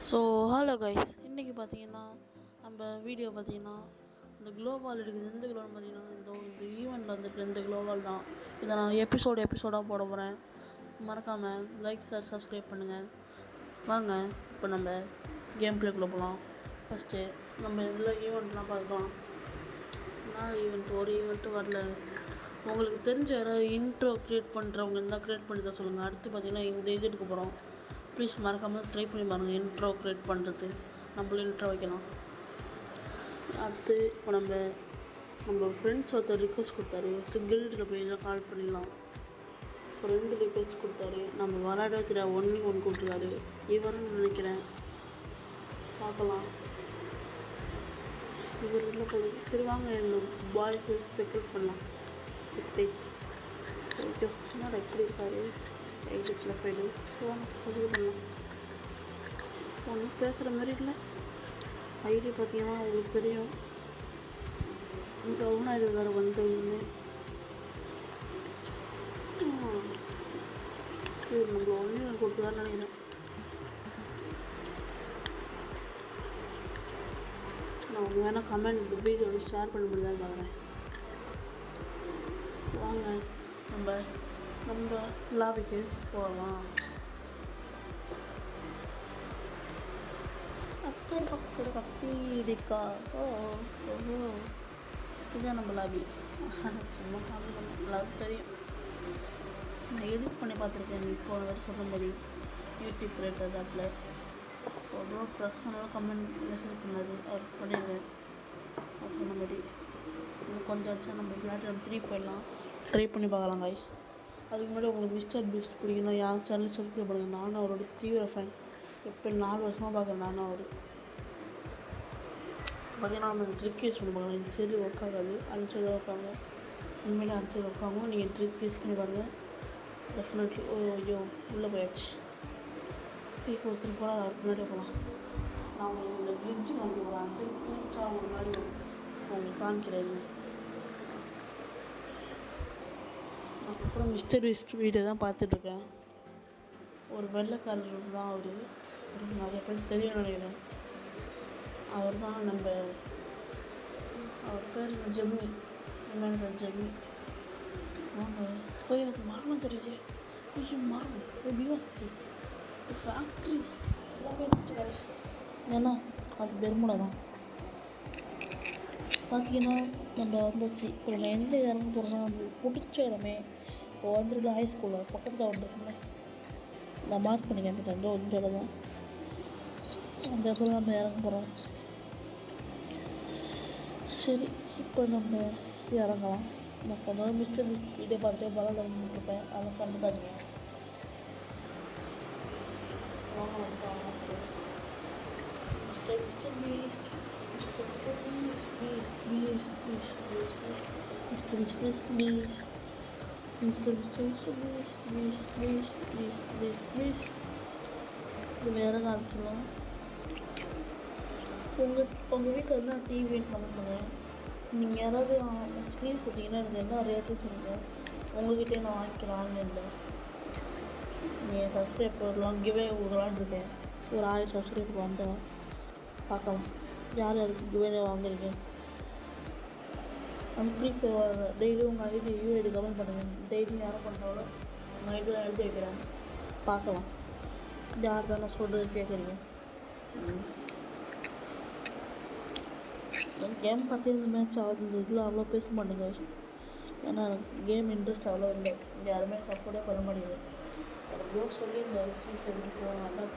So hello guys, இன்றைக்கி பார்த்தீங்கன்னா நம்ம வீடியோ பார்த்தீங்கன்னா இந்த க்ளோவால் இருக்குது. எந்த க்ளோவால் பார்த்தீங்கன்னா இந்த ஈவெண்ட்டில் வந்துட்டு இந்த க்ளோவால் தான். இதை நான் எபிசோடாக போட போகிறேன். மறக்காமல் லைக் ஷேர் சப்ஸ்கிரைப் பண்ணுங்கள். வாங்க இப்போ நம்ம கேம் பிளேக்குள்ளே போகலாம். ஃபஸ்ட்டு நம்ம இதில் ஈவெண்ட்லாம் பார்க்கலாம். நான் ஒரு ஈவெண்ட்டும் வரல. உங்களுக்கு தெரிஞ்ச யாராவது இன்ட்ரோ க்ரியேட் பண்ணுறவங்க இருந்தால் க்ரியேட் பண்ணி தான் சொல்லுங்கள். அடுத்து பார்த்தீங்கன்னா இந்த இது எடுக்க போகிறோம். ப்ளீஸ் மறக்காமல் ட்ரை பண்ணி பாருங்கள். இன்ட்ரோ க்ரியேட் பண்ணுறது நம்மளும் இன்ட்ரோ வைக்கலாம். அடுத்து இப்போ நம்ம ஃப்ரெண்ட்ஸ் ஒருத்தர் ரிக்வெஸ்ட் கொடுத்தாரு. கில்டில் போய் கால் பண்ணிடலாம். ஃப்ரெண்டு ரிக்வெஸ்ட் கொடுத்தாரு. நம்ம விளையாட தெரியாது ஒன்று கொடுத்துருக்காரு. இவருன்னு நினைக்கிறேன். பார்க்கலாம். இவர் இல்லை போகுது. சரி வாங்க இந்த பாய்ஸ் ஸ்பெக்டேட் பண்ணலாம். ஓகே, என்னடா எப்படி இருக்காரு எயிட்டில் ஃபைடு. சரி வாங்க சொல்லி பண்ணலாம். ஒன்றும் பேசுகிற மாதிரி இல்லை. ஐடி பார்த்தீங்கன்னா உங்களுக்கு தெரியும். இங்கே ஒன்றா இது வேறு வந்தவங்க இவர் நம்மளை ஒன்று கொடுத்துதான் நினைக்கிறேன். நான் வேணால் கமெண்ட் வீடியோட ஷேர் பண்ண முடியாதுன்னு பார்க்குறேன். வாங்க நம்ம லாபிக்கு போகலாம். கத்திரிக்கா இதுதான் நம்ம லாபி. சும்மா காப்பி பண்ண எல்லாருக்கும் தெரியும். நான் எடிட் பண்ணி பார்த்துருக்கேன். போன வேறு சொன்ன மாதிரி யூடியூப் கிரியேட்டர் ஆப்பில் அவ்வளோ பர்சனலாக கமெண்ட் மெசேஜ் பண்ணாரு. அவருக்கு பண்ணிடுவேன். அவர் சொன்ன மாதிரி இன்னும் கொஞ்சம் வச்சா நம்ம பிளாட்டினம் 3 போயிடலாம். ட்ரை பண்ணி பார்க்கலாம் கைஸ். அதுக்கு முன்னாடி உங்களுக்கு மிஸ்டர் பீஸ்ட் பிடிக்குன்னா யார் சேனல் சப்ஸ்கிரைப் பண்ணுங்கள். நானும் அவரோட தீவிர ஃபேன். இப்போ 4 வருஷமாக பார்க்குறேன். நானும் அவர் பார்த்தீங்கன்னா நம்ம இந்த ட்ரிக் யூஸ் பண்ணி பார்க்கலாம். இந்த சைடு ஒர்க் ஆகாது, அந்த சைடு ஒர்க் ஆகும். உண்மையிலே அந்த சைடு ஒர்க் ஆகும். நீங்கள் ட்ரிக் யூஸ் பண்ணி பாருங்கள். டெஃபினெட்லி ஐயோ உள்ளே போயாச்சு. இப்போ ஒருத்தர் போனால் அதுக்கு முன்னாடியே போகலாம். நான் உங்களுக்கு இந்த கிளிச்சு காமிக்க போகிறேன். அந்த சைடு பூச்சா ஒரு மாதிரி உங்களுக்கு காமிக்கிறேங்க. அதுக்கப்புறம் மிஸ்டர் பீஸ்ட் வீடியோ தான் பார்த்துட்ருக்கேன். ஒரு வெள்ளைக்காரர் தான் அவர். நிறைய பேர் தெரியும் நினைக்கிறேன். அவர் தான் அவர் பேர் ஜெமினி. உண்மையான ஜெமினி. வாங்க போய் அது மரணம் தெரியுது. ஐயோ மரணம் பிவாஸ்தி ஃபேக்ட்ரி எல்லாமே வயசு. ஏன்னா அது பெருமுடை தான். பார்த்தீங்கன்னா நம்ம வந்துச்சு. இப்போ நம்ம எந்த இறங்க போகிறோம்னா நம்மளுக்கு பிடிச்ச இடமே இப்போ வந்துருல ஹை ஸ்கூலில் பக்கத்தில் வந்துருக்குல்ல, நான் மார்க் பண்ணிக்கிறேன். அந்த ஒரு இடம் தான் அந்த இடத்துல நம்ம இறங்க போகிறோம். சரி இப்போ நம்ம இறங்கலாம். நான் கொஞ்சம் மிஸ்டர் வீடியோ பார்த்துட்டு பலம் இருப்பேன். அதெல்லாம் கண்டுக்காதீங்க. இது வேறு காலத்துலாம் உங்கள் வீட்டில் என்ன டிவின்னு கமெண்ட் பண்ணுங்கள். நீங்கள் யாராவது ஸ்லீவ்ஸ் வச்சிங்கன்னா எனக்கு என்ன ரேட்டுன்னு சொல்லுங்கள். உங்கள்கிட்டே நான் வாங்கிக்கிறேன் ஆன்லைனில். நீங்கள் சப்ஸ்கிரைபர்லாம் கிவே கொடுக்கலான்னு இருக்கேன். ஒரு 1000 சப்ஸ்கிரைபர் வந்தால் பார்க்கலாம் யார் யாருக்கு கிவே வாங்கியிருக்கேன். அந்த ஃப்ரீ ஃபயர் டெய்லியும் உங்கள் ஐடி யூஐடி கமெண்ட் பண்ணுங்கள். டெய்லியும் யாரும் பண்ணுறாங்களோ உங்கள் ஐடியில் எழுதி வைக்கிறேன். பார்க்கலாம் யார் தான் நான் சொல்கிறது கேட்குறீங்க. கேம் பார்த்து இந்த மேட்ச் ஆகுது. இதில் அவ்வளோ பேச மாட்டேங்க. ஏன்னா எனக்கு கேம் இன்ட்ரெஸ்ட் அவ்வளோ இல்லை. யாருமே சப்போர்ட்டே பண்ண மாட்டேங்குது. எவ்வளோ சொல்லி இந்த ஃப்ரீ ஃபயர் போடுறேன். அதான்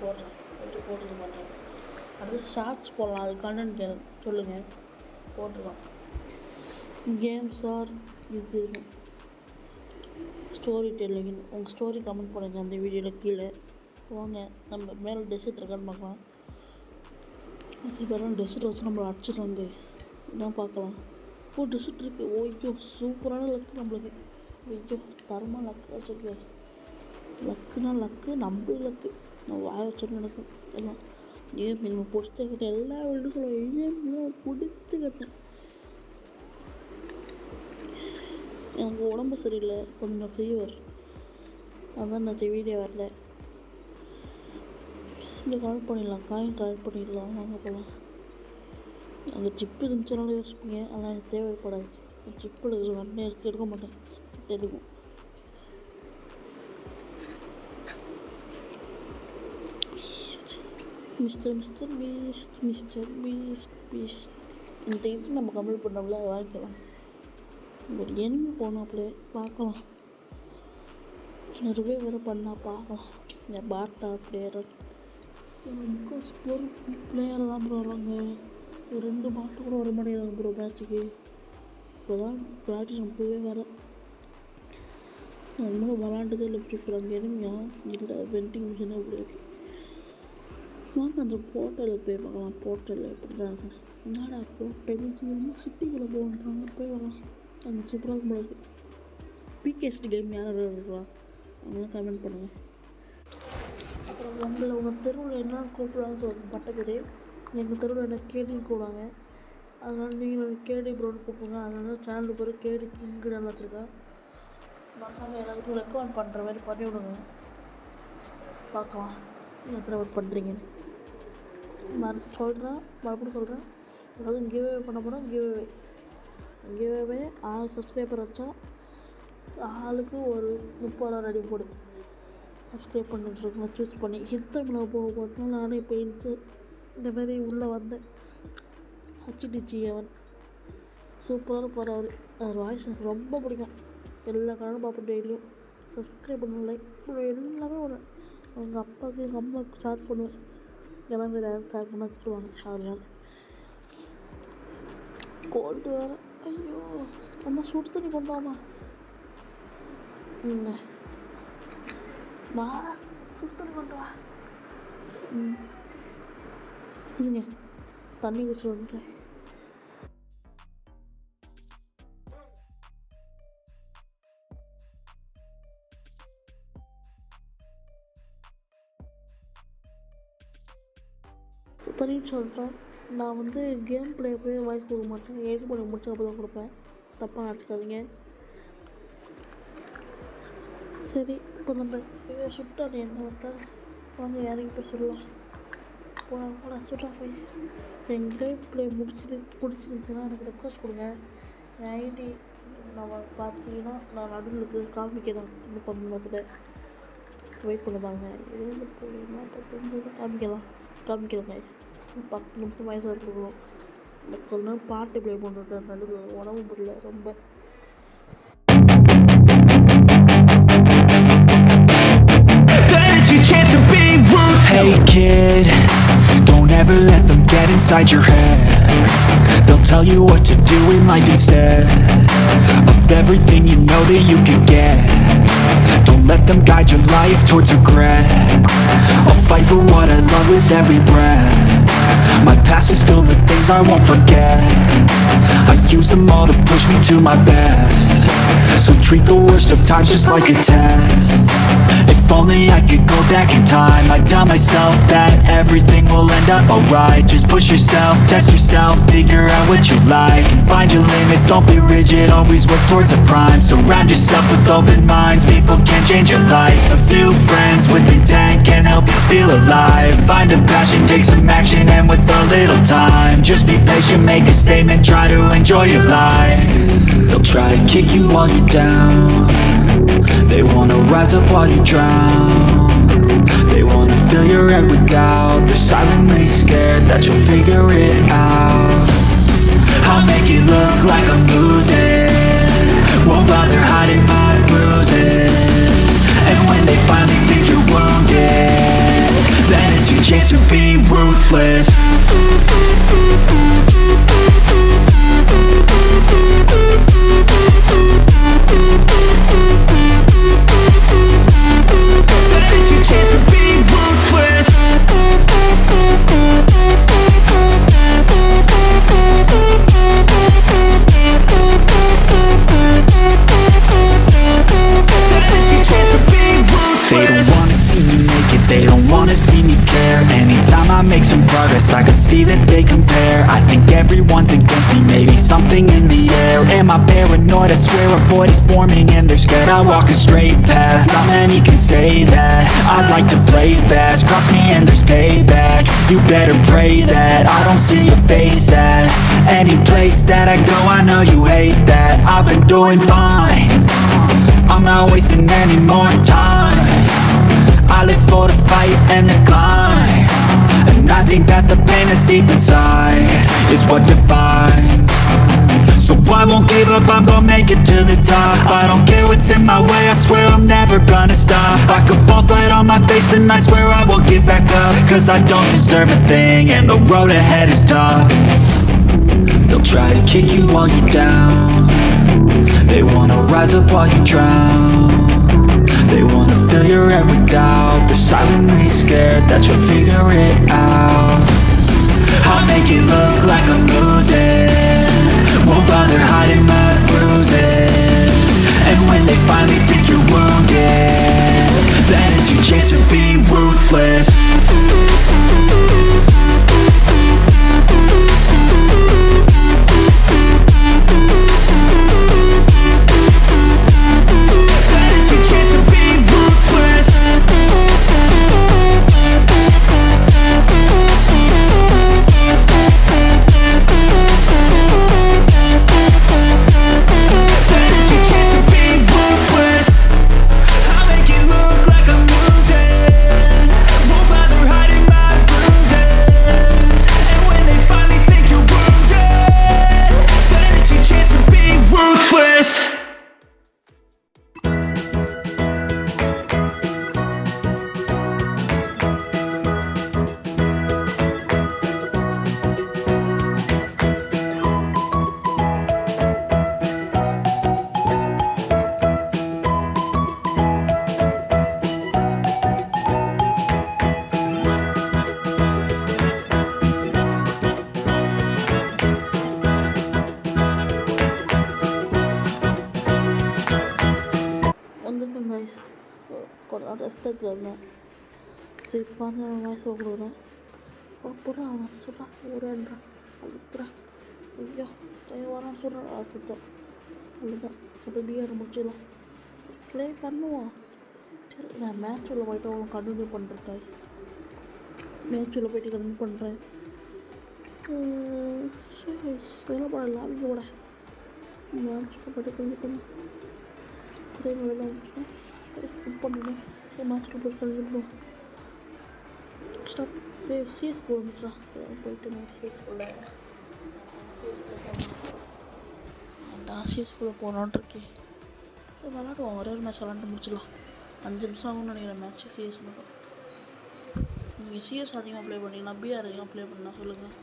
போட்டுக்க மாட்டேன். அடுத்து ஷார்ட்ஸ் போடலாம். அது கண்டென்ட் சொல்லுங்கள், போட்டுருக்கோம். கேம்ஸ் ஆர் இது ஸ்டோரி டெல்லிங். உங்கள் ஸ்டோரி கமெண்ட் பண்ணுங்கள் அந்த வீடியோவில் கீழே. போங்க நம்ம மேலே டெசர்ட் இருக்கான்னு பார்க்கலாம். சரி பாருங்கள், டெசர்ட் வச்சு நம்மளை அடிச்சிட்டு வந்து தான் பார்க்கலாம். டெசர்ட் இருக்குது. ஓய்யோ சூப்பரான லக்கு நம்மளுக்கு. ஐயோ தரமாக லக்கு வச்சுருக்கு. லக்குனா லக்கு, நம்ம லக்கு. நான் வாய வச்சுட்டு நடக்கும் எல்லாம். ஏன் நம்ம பிடிச்ச கட்டேன் எல்லா வீடும் சொல்லுவேன். ஏன் பிடிச்சி கட்டேன். எனக்கு உடம்பு சரியில்லை, கொஞ்சம் ஃபீவர். அதான் நான் வீடியோ வரல. இங்கே கலெக்ட் பண்ணிடலாம், காயின் கலெக்ட் பண்ணிடலாம். வாங்க போகலாம். அங்கே சிப்பு இருந்துச்சுனாலும் யோசிப்பீங்க, ஆனால் எனக்கு தேவைப்படாது. சிப்பு இருக்கிற உடனே எடுக்க மாட்டேன் தெரியும். மிஸ்டர் பீஸ்ட் இந்த இது நம்ம கம்ப்ளீட் பண்ணோம்ல, அதை வாங்கிக்கலாம். ஒரு எனிமி போனாப்புலே பார்க்கலாம், நிறைய வேறு பண்ணால் பார்க்கலாம். இந்த பாட்டா பிளேயர் முக்கால்வாசி பேர் பிளேயரை தான் ப்ரோ வராங்க. ஒரு 2 பாட்டு கூட வர மாட்டேங்கிறாங்க ப்ரோ மேட்ச்சுக்கு. இப்போ தான் ப்ராக்டிஸ் ரொம்பவே வர அது மூலம் விளாண்டதே இல்லை. ப்ரிஃபர் அங்கே எனிமையா இல்லை வெண்டிங் மிஷினாக இப்படி இருக்குது. வாங்க அந்த போர்ட்டலுக்கு போய் பார்க்கலாம். போர்ட்டல் எப்படி தான் இருக்குன்னு. என்னடா போர்ட்டல் ரொம்ப சிட்டிக்குள்ளே போகன்றாங்க, போய் வரலாம். அங்கே சூப்பராக இருக்கும் போல இருக்குது. பிகேஎஸ்டி கேம் யார் இருக்கா அவங்களாம் கமெண்ட் பண்ணுங்கள். அப்புறம் உங்கள் தெருவில் என்ன கூப்பிடுறாங்கன்னு சொல்லுங்கள். பட்ட பேர் எங்கள் தெருவில் என்ன கேடி கூப்பிடுவாங்க, அதனால் நீங்கள் கேடி ப்ரோன்னு கூப்பிடுங்க. அதனால சேனல் பேர் கேடி கிங்குன்னு வச்சுருக்கேன். மறக்காமல் எல்லாருக்கும் ரெக்கமெண்ட் பண்ணுற மாதிரி பண்ணி விடுங்க, பார்க்கலாம் எத்தனை ஒர்க் பண்ணுறீங்கன்னு. மறுபடியும் சொல்கிறேன், எல்லாரும் கிவ்வே பண்ண போகிறோம். கிவ்வே 6 சப்ஸ்கிரைபர் வச்சா ஆளுக்கு ஒரு 30 ரூபா ரெடி போடு. சப்ஸ்கிரைப் பண்ணிட்டுருக்கேன் சூஸ் பண்ணி ஹிந்தமில் போட்டோம். நானும் இப்போ இந்த மாதிரி உள்ளே வந்தேன். ஹச்டிச்சி அவன் சூப்பராக போகிறாரு. அவர் வாய்ஸ் எனக்கு ரொம்ப பிடிக்கும். எல்லா காரணம் பார்ப்பேன் டெய்லியும். சப்ஸ்கிரைப் பண்ண லைக் எல்லாமே ஒன்று. அவங்க அப்பாவுக்கு எங்கள் அம்மாவுக்கு ஷேர் பண்ணுவேன். எல்லாமே ஏதாவது ஷேர் பண்ண திட்டுவாங்க. அதனால கோல்டு வேறு. ஐயோ அம்மா சுடு தண்ணி கொண்டாமா வா, சுடு தண்ணி கொண்டு வா. இல்லைங்க தண்ணி வச்சு வந்துட்டேன். தண்ணின்னு சொல்லிட்டேன். நான் வந்து கேம் பிளே போய் வாய்ஸ் கொடுக்க மாட்டேன். எடிட் பண்ணி முடிச்சு அப்போ தான் கொடுப்பேன். தப்பாக நினச்சிக்காதீங்க. சரி இப்போ நம்ம சுட்டான் என்ன பார்த்தா வாங்க இறங்கி போய் சொல்லலாம். போன சுட்டா போய் எங்கள் கேம் பிளே பிடிச்சிருந்துச்சுன்னா எனக்கு ரெக்வஸ்ட் கொடுங்க. என் ஐடி நம்ம பார்த்தீங்கன்னா நான் நடுவில் காமிக்கிறேன். இன்னும் கொஞ்சம் நேரத்தில் வெயிட் பண்ண பாருங்க. 7.49 காமிக்கிறேன் கைஸ். 10 நிமிஷம் வயசாக இருக்கணும். கொஞ்ச நேரம் பாட்டு ப்ளே பண்ணிட்டு நடுவில் உடம்பு முடியல ரொம்ப. Hey kid, don't ever let them get inside your head. They'll tell you what to do in life instead of everything you know that you could get. Don't let them guide your life towards regret. I'll fight for what I love with every breath. My past is filled with things I won't forget. I use them all to push me to my best. So treat the worst of times just like a test. If only I could go back in time, I'd tell myself that everything will end up alright. Just push yourself, test yourself, figure out what you like, and find your limits, don't be rigid, always work towards a prime. Surround yourself with open minds, people can change your life. A few friends with intent can help you feel alive. Find a passion, take some action, and with a little time, just be patient, make a statement, try to enjoy your life. They'll try to kick you while you're down. They wanna rise up while you drown. They wanna fill your head with doubt. They're silently scared that you'll figure it out. I'll make it look like I'm losing, won't bother hiding my bruises. And when they finally think you're wounded, then it's your chance to be ruthless. make some progress, I can see that they compare. I think everyone's against me, maybe something in the air. Am I paranoid? I swear a void is forming and they're scared. I walk a straight path, not many can say that. I'd like to play fast, cross me and there's payback. You better pray that I don't see your face at any place that I go. I know you hate that. I've been doing fine, I'm not wasting any more time. I live for the fight and the climb, and I think that the pain that's deep inside is what defines. So I won't give up, I'm gonna make it to the top. I don't care what's in my way, I swear I'm never gonna stop. I could fall flat on my face and I swear I will get back up, cause I don't deserve a thing and the road ahead is tough. They'll try to kick you while you're down, they wanna rise up while you drown. They wanna fill your head with doubt, they're silently scared that you'll figure it out. I'll make it look like I'm losing, won't bother hiding my bruises. And when they finally think you're wounded, then it's your chance to be ruthless. ரெஸ்டாக இருந்தேன். சரி பார்த்து வயசு கொடுக்குறேன். அப்புறம் அவனை சொல்கிறான் ஊரேன்றான் அழுத்துறான். ஐயோ வரான்னு சொல்கிறான். சொல்லிட்டேன் அவ்வளோதான். அது பிஆர் முடிச்சிடலாம். ப்ளே பண்ணுவோம். சரி நான் மேட்ச் உள்ள போய்ட்டு அவன் கண்டினியூ பண்ணுறேன் கைஸ். மேட்ச் உள்ள போய்ட்டு கண்டினியூ பண்ணுறேன். சரி வேலை போட லாபிக்கு போட மேட்ச் உள்ள போய்ட்டு கண்டினியூ பண்ணேன். திரும்ப வேலை ஸ்கிப் பண்ணினேன். சரி மேட்ச் போய்ட்டு கண்டினியூ பண்ணுவோம். ஸ்டார்ட் சிஎஸ்கோ வந்துட்டா போயிட்டு நான் சிஎஸ்கோவில் சிஎஸ்கோவில் போகலான்ட்டு இருக்கேன். சரி விளாடுவோம். ஒரே ஒரு மேட்ச் விளாண்டு முடிச்சிடலாம். 5 நிமிஷம் ஆகும்னு நினைக்கிறேன் மேட்ச்சு சிஎஸ் மட்டும். நீங்கள் சிஎஸ் அதிகமாக ப்ளே பண்ணிங்கன்னா பிஆர் அதிகமாக ப்ளே பண்ணால் சொல்லுங்கள்.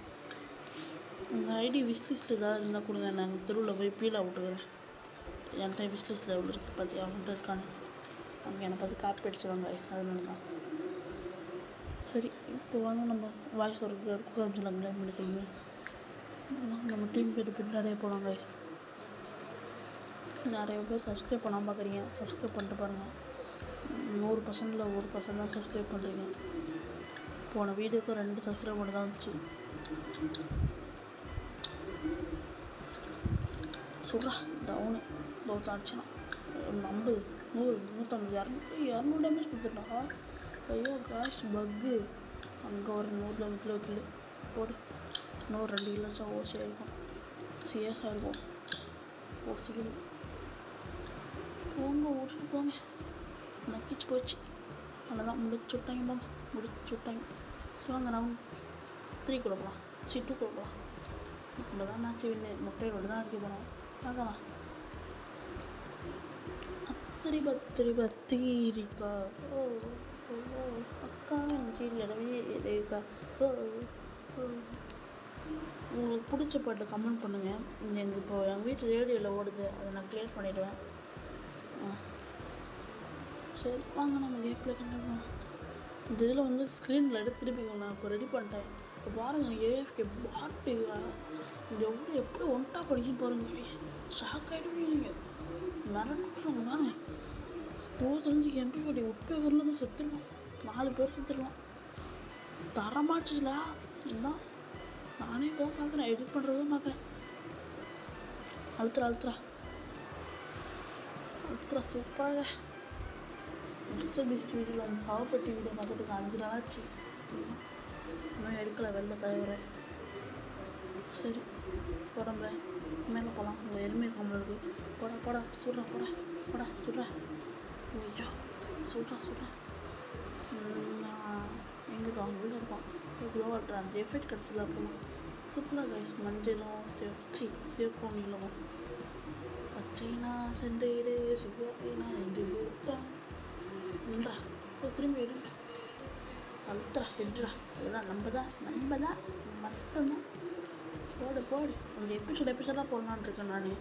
உங்கள் ஐடி விஸ்லிஸ்ட்டில் ஏதாவது இருந்தால் கொடுங்க. நாங்கள் தெருவில் போய் பீலாக விட்டுக்கிறேன். என்கிட்ட விஸ்லிஸ்ட்டில் எவ்வளோ இருக்குது பார்த்தியா அவன்கிட்ட இருக்கானு. அங்கே என்னை பார்த்து காப்பி அடிச்சிடுவாங்க வயசு. அதனால தான். சரி இப்போ வாங்க நம்ம வாய்ஸ் ஒரு கொஞ்சம் ப்ளே பண்ணிக்கோங்க. நம்ம டீம் போய்ட்டு பின்னாடியே போகலாம் கைஸ். நிறைய பேர் சப்ஸ்கிரைப் பண்ணாமல் பார்க்குறீங்க. சப்ஸ்கிரைப் பண்ணிட்டு பாருங்கள். 100%ல் 1% தான் சப்ஸ்கிரைப் பண்ணுறீங்க. போன வீடியோக்கு 2 சப்ஸ்கிரைப் பண்ணி தான் வந்துச்சு. சொல்கிறா டவுனு பௌத்த அடிச்சுனா நம்பு 100 150 200 டேமேஜ் கொடுத்துட்டா. ஐயோ காஷ் பக்கு. அங்கே ஒரு 100 கிலோ போடு. இன்னும் 2 கிலோ ஓசியாக இருக்கும். சிஎஸ்ஸாக இருக்கும். ஓசி கிலோ போங்க ஓட்டிட்டு போங்க. நக்கிச்சு போச்சு. அவ்வளோதான் முடிச்சு விட்டாங்க. போங்க முடிச்சு விட்டாங்க. சரி வாங்க நம்ம 3 கொடுக்கலாம். 2 கொடுக்கலாம். நம்ம தான் மேட்ச் வின்னு. முட்டையோடு தான் அடிக்க போகிறோம். பார்க்கலாம். பத்திரிக்கா ஓ ஓ அக்கா சீரியலவே இருக்கா. உங்களுக்கு பிடிச்ச பாட்டு கமெண்ட் பண்ணுங்கள். எங்கள் எங்கள் வீட்டு ரேடியோவில் ஓடுது. அதை நான் க்ளியர் பண்ணிவிடுவேன். சரி வாங்க நம்ம கேம் ப்ளே பண்ணிடுவோம். இந்த இதில் வந்து ஸ்க்ரீனில் திருப்பி நான் இப்போ ரெடி பண்ணிட்டேன். இப்போ பாருங்கள் ஏஎஃப்கே பாட்டு இது எப்படி ஒன்ட்டா படிக்க பாருங்கள். ஷாக் ஆகிடுவீங்க. நீங்கள் மிரட்டுறோம் தானே. 125 MP உட்பேகரில் தான் செத்துடலாம். 4 பேர் செத்துடலாம். தரமாச்சுல இதுதான் நானே இப்போ பார்க்குறேன், எடிட் பண்ணுறதும் பார்க்குறேன். அழுத்துறா சூப்பராக. மிஸ்டர் பீஸ்ட் வீடியோவில் அந்த சாவப்பட்டி வீடியோ பார்த்துட்டு 5 நாள் ஆச்சு, இன்னும் எடுக்கலை வெளில தவிர. சரி போடம்ப மேலே போகலாம். உங்கள் எருமை கம்மல் இருக்குது. போடா சுடுறா சுடுறா. ஐயோ சுடுறா. எங்கே அவங்க வீடு இருப்பான் இவ்வளோ வாட்டர் அந்த எஃபெக்ட் கிடச்சில போகலாம். சிம்பிளாக கைஸ், மஞ்சளும் சிவப்பும் நீளமும் பச்சைனா செண்டேடு சிவப்பினா 2 தான் இல்லைடா. திரும்பி எடுங்க அழுத்துறா எடுறா. இதெல்லாம் நம்ம தான் மட்டும்தான். போடு அந்த எபிசோடாக போடலான்னு இருக்கேன் நான்.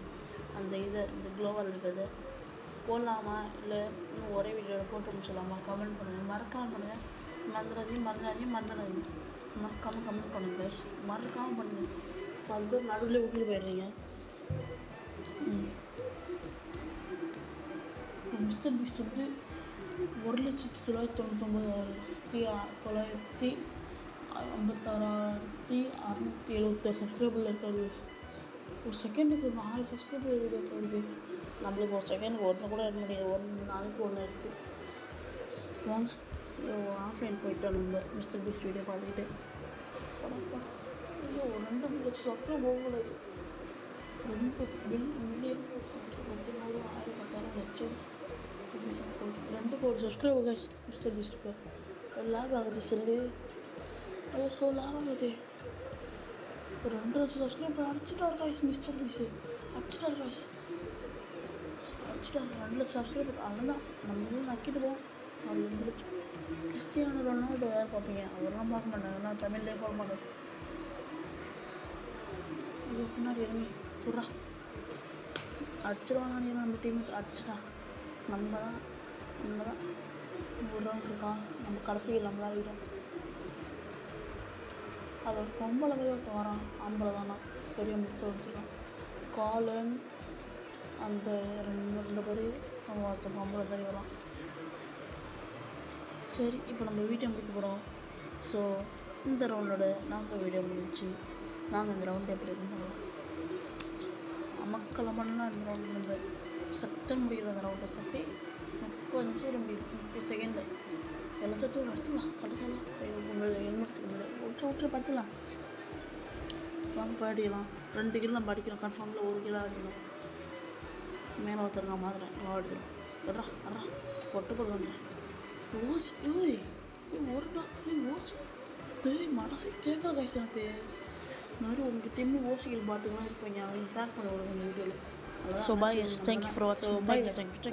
அந்த இந்த குளோவால் இருக்கிறது போடலாமா இல்லை இன்னும் ஒரே வீடியோவில் போட்டு முடிச்சலாமா? கமெண்ட் பண்ணுங்கள், மறக்காமல் பண்ணுங்கள். மறந்துடாதீங்க மறக்காமல் கமெண்ட் பண்ணுங்கள் கைஸ், மறக்காமல் பண்ணுங்கள். இப்போ அது நடுவில் விட்டுட்டு போயிடுறீங்க. மிஸ்டர் பீஸ்ட் வந்து 1,956,676 சப்ஸ்கிரைபரில் இருக்காது. ஒரு செகண்டுக்கு 4 சப்ஸ்கிரைபர் வீடியோஸ் வருது. நம்மளுக்கு ஒரு செகண்டுக்கு ஒன்று கூட எடுக்க முடியாது, 1 நாளைக்கு 1 எடுத்து வாங்க. ஆஃப்லைன் போயிட்டோம் நம்ம மிஸ்டர் பீஸ்ட் வீடியோ பார்த்துக்கிட்டு. ஐயோ 2 லட்சம் சப்ஸ்கிரைப் போகக்கூடாது. 2 மில்லியன் 10,000 லட்சம் 2 கோடி சப்ஸ்கிரைபர் கைஸ் மிஸ்டர் பீஸ்ட். இப்போ லாக் ஆகுது செல்லு. ஸோ லாக் ஆகுது. ஒரு 2 லட்சம் சப்ஸ்கிரைபர் அடிச்சிட்டாரு கைஸ் மிஸ்டர் பீஸ்ட். அடிச்சிட்டாரு 2 லட்சம் சப்ஸ்கிரைபர். அதெல்லாம் நம்ம நக்கிட்டு போவோம். அது 2 லட்சம். கிறிஸ்டியானோ ரொனால்டோ யார் பார்ப்பீங்க? அதெல்லாம் பார்க்க மாட்டாங்க, நான் தமிழ்லேயே பார்க்க மாட்டேன். இது பின்னாடி இறங்கி சொல்கிறா அடிச்சிடுவாங்க. நம்ம டீமுக்கு அடிச்சிட்டான். நம்ம தான் ஒரு ரவுண்ட் இருக்கான். நம்ம கடைசியில் நம்மளால் விடும். அதோட பொம்பளை போய் ஒருத்தன் வரான், ஆம்பளை தானா பெரிய முடிச்சு வச்சுருக்கான். காலன் அந்த 2 பேர் அவங்க ஒருத்தன் பொம்பளை மாதிரி வரான். சரி இப்போ நம்ம வீடியோ முடிக்க போகிறோம். ஸோ இந்த ரவுண்டோட நாங்கள் வீடியோ முடிச்சு நாங்கள் இந்த ரவுண்டு எப்படி இருந்தாலும் மக்கள் பண்ணலாம். இந்த ரவுண்டு நம்ம சட்டம் முடிகிற அந்த ரவுண்டை சப்பி 30 நிமிஷம் 30 செகண்டு எல்லாத்தையும் அடிச்சுக்கலாம். ஹெல்மெட்டுக்கு முன்னாடி விட்டு பார்த்துலாம். வாங்க பாடிக்கலாம். 2 கிலோ நம்ம அடிக்கணும் கன்ஃபார்மில். 1 கிலோ அடிக்கணும். மேலே ஒருத்தருங்க மாதிரிலாம் அடிக்கணும். அட்றா பொட்டு வந்துடுறேன். ஓசி ஓசி மனசு கேட்குற கைஸ் எனக்கு. இந்த மாதிரி உங்களுக்கு டீம் ஓசிகள் பாட்டுலாம் இருப்பீங்க, அவங்க பேக் பண்ண விடுங்க இந்த வீடியோவில். ஸோ பாய், தேங்க்யூ ஃபார் வாட்சிங். பாய், தேங்க்யூ.